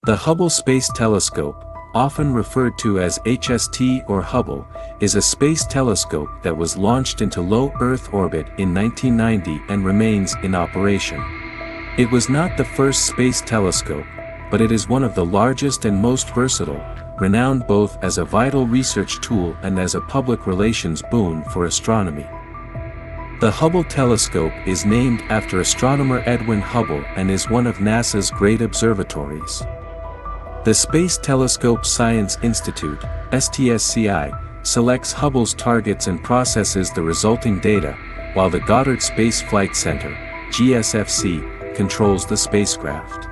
The Hubble Space Telescope, often referred to as HST or Hubble, is a space telescope that was launched into low Earth orbit in 1990 and remains in operation. It was not the first space telescope, but it is one of the largest and most versatile, renowned both as a vital research tool and as a public relations boon for astronomy. The Hubble telescope is named after astronomer Edwin Hubble and is one of NASA's great observatories. The Space Telescope Science Institute, STScI, selects Hubble's targets and processes the resulting data, while the Goddard Space Flight Center, GSFC, controls the spacecraft.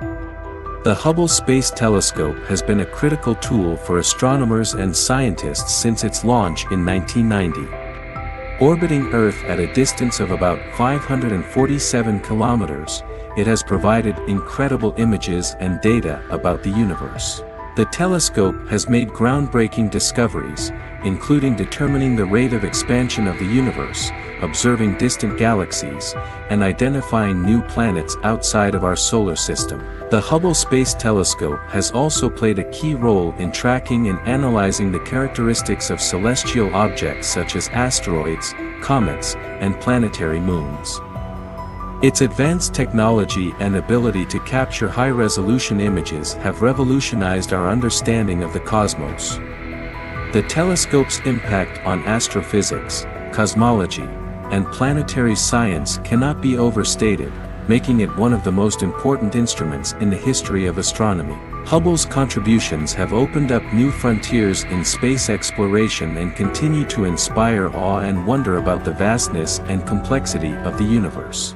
The Hubble Space Telescope has been a critical tool for astronomers and scientists since its launch in 1990. Orbiting Earth at a distance of about 547 kilometers, it has provided incredible images and data about the universe. The telescope has made groundbreaking discoveries, including determining the rate of expansion of the universe, observing distant galaxies, and identifying new planets outside of our solar system. The Hubble Space Telescope has also played a key role in tracking and analyzing the characteristics of celestial objects such as asteroids, comets, and planetary moons. Its advanced technology and ability to capture high-resolution images have revolutionized our understanding of the cosmos. The telescope's impact on astrophysics, cosmology, and planetary science cannot be overstated, making it one of the most important instruments in the history of astronomy. Hubble's contributions have opened up new frontiers in space exploration and continue to inspire awe and wonder about the vastness and complexity of the universe.